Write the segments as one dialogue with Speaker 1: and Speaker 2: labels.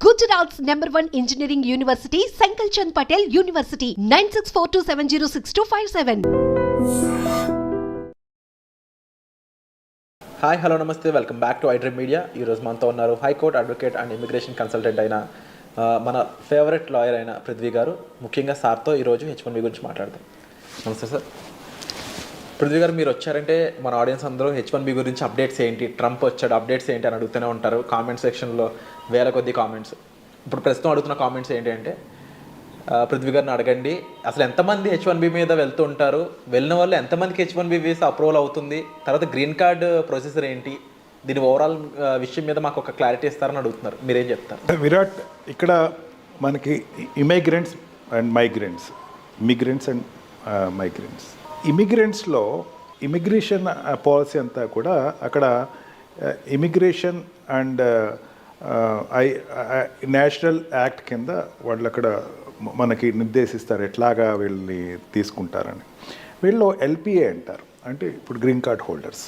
Speaker 1: Gujarat's #1 engineering university, Sankalchand Patel University, 9642706257.
Speaker 2: Hi hello నమస్తే welcome back to iDream media. ఈరోజు మనతో ఉన్నారు high court advocate and immigration consultant అయిన మన ఫేవరెట్ లాయర్ అయిన పృథ్వీ గారు. ముఖ్యంగా సార్తో ఈరోజు H1B గురించి మాట్లాడదాం. నమస్తే సార్. పృథ్వీ గారు, మీరు వచ్చారంటే మన ఆడియన్స్ అందరూ H1B గురించి అప్డేట్స్ ఏంటి, ట్రంప్ వచ్చాడు అప్డేట్స్ ఏంటి అని అడుగుతూనే ఉంటారు. కామెంట్ సెక్షన్లో వేల కొద్ది కామెంట్స్. ఇప్పుడు ప్రస్తుతం అడుగుతున్న కామెంట్స్ ఏంటి అంటే, పృథ్వీ గారిని అడగండి, అసలు ఎంతమంది H1B మీద వెళ్తూ ఉంటారు, వెళ్ళిన వాళ్ళు ఎంతమందికి H1B వీసా అప్రూవల్ అవుతుంది, తర్వాత గ్రీన్ కార్డ్ ప్రొసెసర్ ఏంటి, దీని ఓవరాల్ విషయం మీద మాకు ఒక క్లారిటీ ఇస్తారని అడుగుతున్నారు. మీరేం చెప్తారు?
Speaker 3: విరాట్, ఇక్కడ మనకి ఇమిగ్రెంట్స్ అండ్ మైగ్రెంట్స్, ఇమిగ్రెంట్స్లో ఇమిగ్రేషన్ పాలసీ అంతా కూడా అక్కడ ఇమిగ్రేషన్ అండ్ నేషనల్ యాక్ట్ కింద వాళ్ళు అక్కడ మనకి నిర్దేశిస్తారు ఎట్లాగా వీళ్ళని తీసుకుంటారని. వీళ్ళు ఎల్పిఏ అంటారు, అంటే ఇప్పుడు గ్రీన్ కార్డ్ హోల్డర్స్.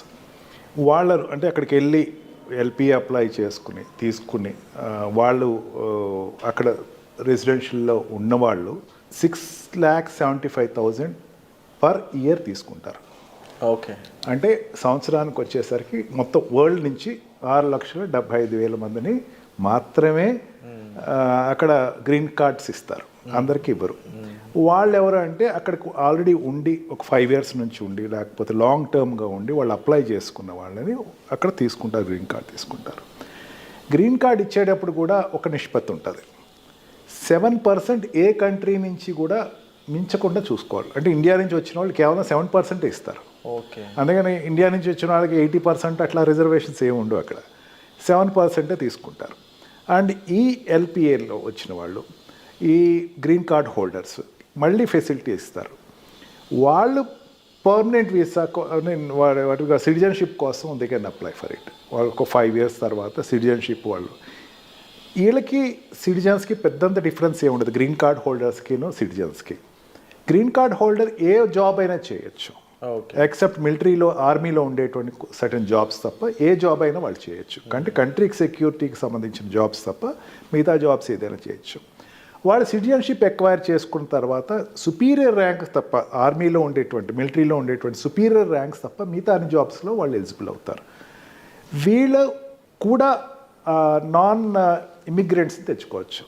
Speaker 3: వాళ్ళు అంటే అక్కడికి వెళ్ళి ఎల్పిఏ అప్లై తీసుకుని వాళ్ళు అక్కడ రెసిడెన్షియల్లో ఉన్నవాళ్ళు 6,75,000 పర్ ఇయర్ తీసుకుంటారు.
Speaker 2: ఓకే,
Speaker 3: అంటే సంవత్సరానికి వచ్చేసరికి మొత్తం వరల్డ్ నుంచి 6,75,000 మందిని మాత్రమే అక్కడ గ్రీన్ కార్డ్స్ ఇస్తారు, అందరికీ ఇవ్వరు. వాళ్ళు ఎవరు అంటే అక్కడికి ఆల్రెడీ ఉండి ఒక 5 years నుంచి ఉండి, లేకపోతే లాంగ్ టర్మ్గా ఉండి వాళ్ళు అప్లై చేసుకున్న వాళ్ళని అక్కడ తీసుకుంటారు, గ్రీన్ కార్డ్ తీసుకుంటారు. గ్రీన్ కార్డ్ ఇచ్చేటప్పుడు కూడా ఒక నిష్పత్తి ఉంటుంది. 7% ఏ కంట్రీ నుంచి కూడా మించకుండా చూసుకోవాలి. అంటే ఇండియా నుంచి వచ్చిన వాళ్ళు కేవలం 7% ఇస్తారు.
Speaker 2: ఓకే,
Speaker 3: అందుకని ఇండియా నుంచి వచ్చిన వాళ్ళకి 80% అట్లా రిజర్వేషన్స్ ఏమి ఉండవు, అక్కడ 7% తీసుకుంటారు. అండ్ ఈ ఎల్పిఏలో వచ్చిన వాళ్ళు, ఈ గ్రీన్ కార్డ్ హోల్డర్స్ మళ్ళీ ఫెసిలిటీ ఇస్తారు. వాళ్ళు పర్మనెంట్ వీసా వాటిగా సిటిజన్షిప్ కోసం they can apply for it. వాళ్ళకు 5 years తర్వాత సిటిజన్షిప్ వాళ్ళు. వీళ్ళకి సిటిజన్స్కి పెద్దంత డిఫరెన్స్ ఏమి ఉండదు, గ్రీన్ కార్డ్ హోల్డర్స్కిను సిటిజన్స్కి. గ్రీన్ కార్డ్ హోల్డర్ ఏ జాబ్ అయినా చేయొచ్చు, ఎక్సెప్ట్ మిలిటరీలో, ఆర్మీలో ఉండేటువంటి సర్టన్ జాబ్స్ తప్ప ఏ జాబ్ అయినా వాళ్ళు చేయొచ్చు. అంటే కంట్రీకి సెక్యూరిటీకి సంబంధించిన జాబ్స్ తప్ప మిగతా జాబ్స్ ఏదైనా చేయొచ్చు. వాళ్ళు సిటిజన్షిప్ ఎక్వైర్ చేసుకున్న తర్వాత సుపీరియర్ ర్యాంక్స్ తప్ప, ఆర్మీలో ఉండేటువంటి, మిలిటరీలో ఉండేటువంటి సుపీరియర్ ర్యాంక్స్ తప్ప మిగతా అన్ని జాబ్స్లో వాళ్ళు ఎలిజిబుల్ అవుతారు. వీళ్ళు కూడా నాన్ ఇమిగ్రెంట్స్ని తెచ్చుకోవచ్చు.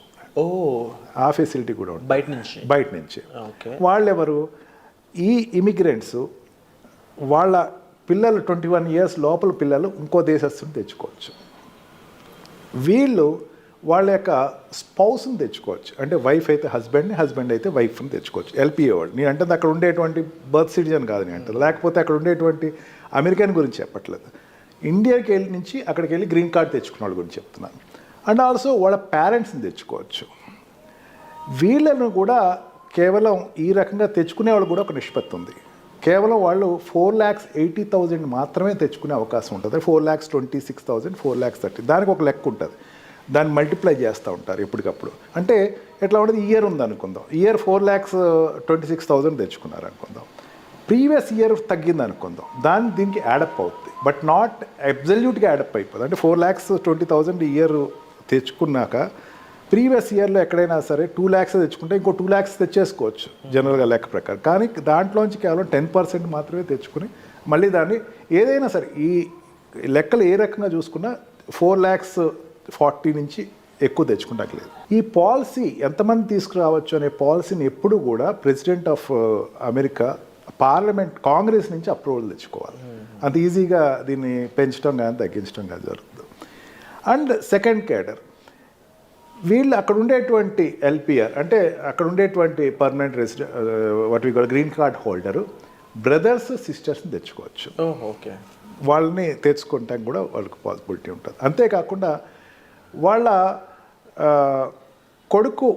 Speaker 3: ఆ ఫెసిలిటీ కూడా ఉంది బయట నుంచి. వాళ్ళెవరు? ఈ ఇమిగ్రెంట్స్ వాళ్ళ పిల్లలు 21 years లోపల పిల్లలు ఇంకో దేశస్తుని తెచ్చుకోవచ్చు. వీళ్ళు వాళ్ళ యొక్క స్పౌస్ని తెచ్చుకోవచ్చు. అంటే వైఫ్ అయితే హస్బెండ్ని, హస్బెండ్ అయితే వైఫ్ని తెచ్చుకోవచ్చు. ఎల్పిఏ వాళ్ళు. నేను అంటే అక్కడ ఉండేటువంటి బర్త్ సిటిజన్ కాదు నేను అంటారు, లేకపోతే అక్కడ ఉండేటువంటి అమెరికన్ గురించి చెప్పట్లేదు, ఇండియాకి వెళ్ళి నుంచి అక్కడికి వెళ్ళి గ్రీన్ కార్డ్ తెచ్చుకున్న వాళ్ళ గురించి చెప్తున్నాను. అండ్ ఆల్సో వాళ్ళ పేరెంట్స్ని తెచ్చుకోవచ్చు. వీళ్ళను కూడా కేవలం ఈ రకంగా తెచ్చుకునే వాళ్ళు కూడా ఒక నిష్పత్తి ఉంది. కేవలం వాళ్ళు 4,80,000 మాత్రమే తెచ్చుకునే అవకాశం ఉంటుంది. 4,26,000, 4,30,000 దానికి ఒక లెక్క ఉంటుంది. దాన్ని మల్టిప్లై చేస్తూ ఉంటారు ఎప్పటికప్పుడు. అంటే ఎట్లా ఉంటుంది, ఇయర్ ఉంది అనుకుందాం, ఇయర్ 4,26,000 తెచ్చుకున్నారు అనుకుందాం, ప్రీవియస్ ఇయర్ తగ్గింది అనుకుందాం, దీనికి యాడప్ అవుతుంది. బట్ నాట్ అబ్జల్యూట్గా యాడప్ అయిపోతుంది. అంటే 4,20,000 ఇయర్ తెచ్చుకున్నాక ప్రీవియస్ ఇయర్లో ఎక్కడైనా సరే 2 lakhs తెచ్చుకుంటే ఇంకో 2 lakhs తెచ్చేసుకోవచ్చు జనరల్గా లెక్క ప్రకారం. కానీ దాంట్లోంచి కేవలం 10% మాత్రమే తెచ్చుకుని మళ్ళీ దాన్ని ఏదైనా సరే ఈ లెక్కలు ఏ రకంగా చూసుకున్నా 4,40,000 నుంచి ఎక్కువ తెచ్చుకుంటలేదు. ఈ పాలసీ ఎంతమంది తీసుకురావచ్చు అనే పాలసీని ఎప్పుడు కూడా president of America parliament, Congress నుంచి అప్రూవల్ తెచ్చుకోవాలి. అంత ఈజీగా దీన్ని పెంచడం కానీ తగ్గించడం కానీ జరుగుతుంది. అండ్ సెకండ్ కేడర్, వీళ్ళు అక్కడ ఉండేటువంటి ఎల్పిఆర్ అంటే అక్కడ ఉండేటువంటి పర్మనెంట్ రెసిడెంట్ వాటి గ్రీన్ కార్డ్ హోల్డరు బ్రదర్స్, సిస్టర్స్ని తెచ్చుకోవచ్చు.
Speaker 2: ఓకే,
Speaker 3: వాళ్ళని తెచ్చుకోవటానికి కూడా వాళ్ళకి పాసిబిలిటీ ఉంటుంది. అంతేకాకుండా వాళ్ళ కొడుకు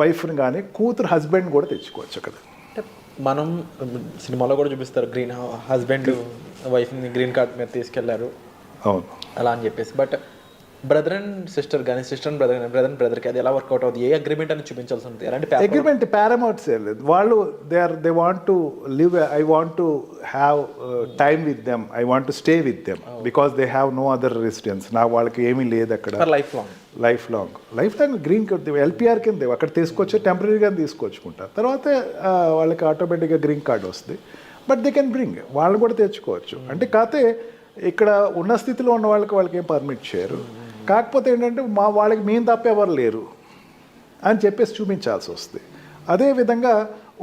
Speaker 3: వైఫ్ని కానీ కూతురు హస్బెండ్ కూడా తెచ్చుకోవచ్చు. అక్కడ
Speaker 2: మనం సినిమాలో కూడా చూపిస్తారు, గ్రీన్ హస్బెండ్ వైఫ్ని గ్రీన్ కార్డ్ మీద తీసుకెళ్లారు,
Speaker 3: అవును
Speaker 2: అలా అని చెప్పేసి. బట్ బ్రదర్ అండ్ సిస్టర్ కానీ, సిస్టర్ అండ్ బ్రదర్ కానీ, బ్రదర్కి అది ఎలా వర్కౌట్ అవుతుంది? ఏ అగ్రిమెంట్ అని చూపించాల్సి ఉంటుంది? అలాంటి
Speaker 3: అగ్రిమెంట్ పారామౌంట్స్ ఏం లేదు. వాళ్ళు they want to live, I want to have time with them, I want to stay with them because they have no other residence. నా వాళ్ళకి ఏమీ లేదు అక్కడ,
Speaker 2: life long
Speaker 3: life long green card LPR కింద అక్కడ తీసుకొచ్చి టెంపరీగా తీసుకొచ్చుకుంటారు. తర్వాత వాళ్ళకి ఆటోమేటిక్గా గ్రీన్ కార్డ్ వస్తుంది. బట్ దే కెన్ బ్రింగ్, వాళ్ళు కూడా తెచ్చుకోవచ్చు. అంటే కాకపోతే ఇక్కడ ఉన్న స్థితిలో ఉన్న వాళ్ళకి ఏం పర్మిట్ చేయరు. కాకపోతే ఏంటంటే వాళ్ళకి మేము తప్ప ఎవరు లేరు అని చెప్పేసి చూపించాల్సి వస్తుంది. అదేవిధంగా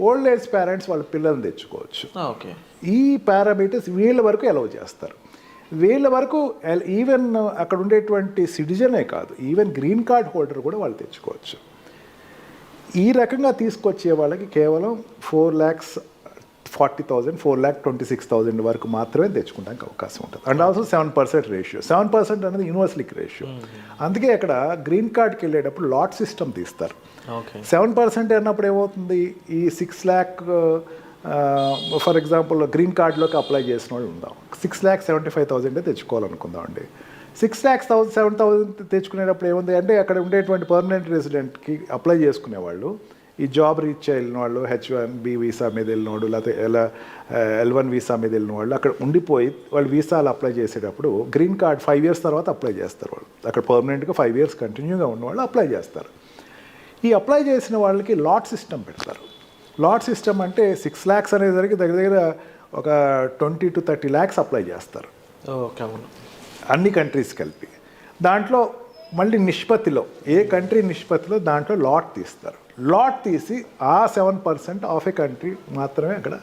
Speaker 3: ఓల్డ్ ఏజ్ పేరెంట్స్ వాళ్ళ పిల్లల్ని తెచ్చుకోవచ్చు.
Speaker 2: ఓకే, ఈ
Speaker 3: పారామీటర్స్ వీళ్ళ వరకు అలౌ చేస్తారు. వీళ్ళ వరకు ఈవెన్ అక్కడ ఉండేటువంటి సిటిజనే కాదు, ఈవెన్ గ్రీన్ కార్డ్ హోల్డర్ కూడా వాళ్ళు తెచ్చుకోవచ్చు. ఈ రకంగా తీసుకొచ్చే వాళ్ళకి కేవలం 4,40,000 4,26,000 వరకు మాత్రమే తెచ్చుకోవడానికి అవకాశం ఉంటుంది. And also 7% ratio. 7% అనేది యూనివర్సలిక్ రేషియో. అందుకే అక్కడ గ్రీన్ కార్డ్కి వెళ్ళేటప్పుడు లాట్ సిస్టమ్ తీస్తారు. 7% అన్నప్పుడు ఏమవుతుంది, ఈ 6 lakh ఫర్ ఎగ్జాంపుల్ గ్రీన్ కార్డులోకి అప్లై చేసిన వాళ్ళు ఉందాం, 6,75,000 తెచ్చుకోవాలనుకుందాం అండి. 6,07,000 తెచ్చుకునేటప్పుడు ఏముంది అంటే అక్కడ ఉండేటువంటి పర్మనెంట్ రెసిడెంట్కి అప్లై చేసుకునేవాళ్ళు, ఈ జాబ్ రీచ్ వెళ్ళిన వాళ్ళు, H1B వీసా మీద వెళ్ళిన వాళ్ళు, లేకపోతే L1 వీసా మీద వెళ్ళిన వాళ్ళు అక్కడ ఉండిపోయి వాళ్ళు వీసాలు అప్లై చేసేటప్పుడు గ్రీన్ కార్డ్ 5 years తర్వాత అప్లై చేస్తారు. వాళ్ళు అక్కడ పర్మనెంట్గా 5 years కంటిన్యూగా ఉన్నవాళ్ళు అప్లై చేస్తారు. ఈ అప్లై చేసిన వాళ్ళకి లాట్ సిస్టమ్ పెడతారు. లాట్ సిస్టమ్ అంటే 6 lakhs అనేసరికి దగ్గర ఒక 20 to 30 lakhs అప్లై చేస్తారు.
Speaker 2: ఓకే, అవును,
Speaker 3: అన్ని కంట్రీస్ కలిపి. దాంట్లో మళ్ళీ నిష్పత్తిలో ఏ కంట్రీ నిష్పత్తిలో దాంట్లో లాట్ తీస్తారు. లాట్ తీసి ఆ 7% ఆఫ్ ఏ కంట్రీ మాత్రమే అక్కడ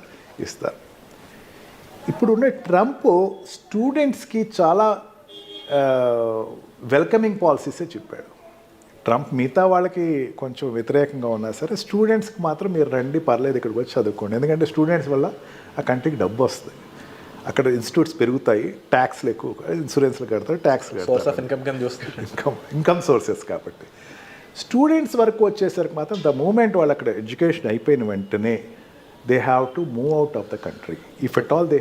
Speaker 3: ఇస్తారు. ఇప్పుడున్న ట్రంప్ స్టూడెంట్స్కి చాలా వెల్కమింగ్ పాలసీసే చెప్పాడు. ట్రంప్ మిగతా వాళ్ళకి కొంచెం వ్యతిరేకంగా ఉన్నా సరే స్టూడెంట్స్కి మాత్రం మీరు రండి, పర్లేదు ఇక్కడికి వచ్చి చదువుకోండి. ఎందుకంటే స్టూడెంట్స్ వల్ల ఆ కంట్రీకి డబ్బు వస్తుంది, అక్కడ ఇన్స్టిట్యూట్స్ పెరుగుతాయి, ట్యాక్స్లు ఎక్కువ, ఇన్సూరెన్స్లు కడతారు, ట్యాక్స్ ఇన్కమ్ సోర్సెస్. కాబట్టి స్టూడెంట్స్ వరకు వచ్చేసరికి మాత్రం ద మూమెంట్ వాళ్ళు అక్కడ ఎడ్యుకేషన్ అయిపోయిన వెంటనే they have to move out of the country. If at all they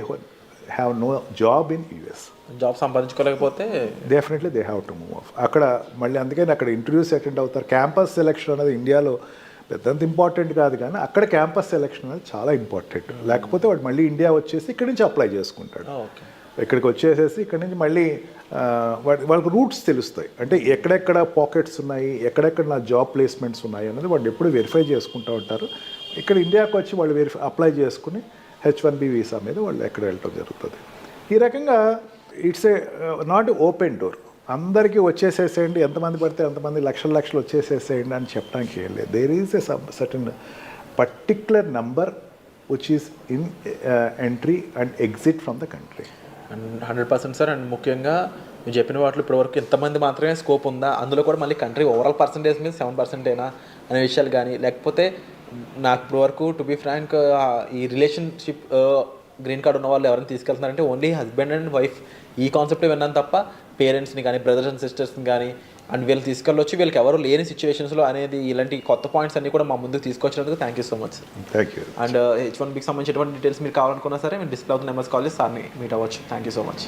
Speaker 3: have no job in US,
Speaker 2: job సంపాదించుకోలేకపోతే
Speaker 3: definitely they have to move off. అక్కడ మళ్ళీ అందుకని అక్కడ ఇంటర్వ్యూస్ అటెండ్ అవుతారు. క్యాంపస్ సెలెక్షన్ అనేది ఇండియాలో పెద్దంత ఇంపార్టెంట్ కాదు, కానీ అక్కడ క్యాంపస్ సెలెక్షన్ అనేది చాలా ఇంపార్టెంట్. లేకపోతే వాడు మళ్ళీ ఇండియా వచ్చేసి ఇక్కడి నుంచి అప్లై చేసుకుంటాడు. ఇక్కడికి వచ్చేసేసి ఇక్కడి నుంచి మళ్ళీ వాళ్ళకి రూట్స్ తెలుస్తాయి. అంటే ఎక్కడెక్కడ పాకెట్స్ ఉన్నాయి, ఎక్కడెక్కడ నా జాబ్ ప్లేస్మెంట్స్ ఉన్నాయి అనేది వాళ్ళు ఎప్పుడు వెరిఫై చేసుకుంటూ ఉంటారు. ఇక్కడ ఇండియాకి వచ్చి వాళ్ళు అప్లై చేసుకుని H1B వీసా మీద వాళ్ళు ఎక్కడ వెళ్ళటం జరుగుతుంది. ఈ రకంగా it's a not open door. అందరికీ వచ్చేసేసేయండి, ఎంతమంది పడితే అంతమంది లక్షలు వచ్చేసేసేయండి అని చెప్పడానికి ఏం లేదు. There is a certain particular number which is in entry and exit from the country.
Speaker 2: And 100% sir. And ముఖ్యంగా మీరు చెప్పిన వాటిలో ఇప్పటివరకు ఎంతమంది మాత్రమే స్కోప్ ఉందా, అందులో కూడా మళ్ళీ కంట్రీ ఓవరాల్ పర్సంటేజ్ మీద 7% అయినా అనే విషయాలు కానీ, లేకపోతే నాకు ఇప్పటివరకు టు బి ఫ్రాంక్ ఈ రిలేషన్షిప్ గ్రీన్ కార్డ్ ఉన్న వాళ్ళు ఎవరైనా తీసుకెళ్తున్నారంటే ఓన్లీ హస్బెండ్ అండ్ వైఫ్ ఈ కాన్సెప్ట్ విన్నాను తప్ప పేరెంట్స్ని కానీ బ్రదర్స్ అండ్ సిస్టర్స్ని కానీ అండ్ వీళ్ళు తీసుకెళ్ళొచ్చి వీళ్ళకి ఎవరు లేని సిచ్యువేషన్స్లో అనేది ఇలాంటి కొత్త పాయింట్స్ అన్ని కూడా మా ముందుకు తీసుకొచ్చినందుకు thank you so much sir.
Speaker 3: Thank you.
Speaker 2: And H1Bకి సంబంధించినటువంటి డీటెయిల్స్ మీరు కావాలనుకున్నా సరే మీరు డిస్ప్లే అవుతున్న నెంబర్స్ కాల్ చేసి సార్ని మీట్ అవ్వచ్చు. Thank you so much.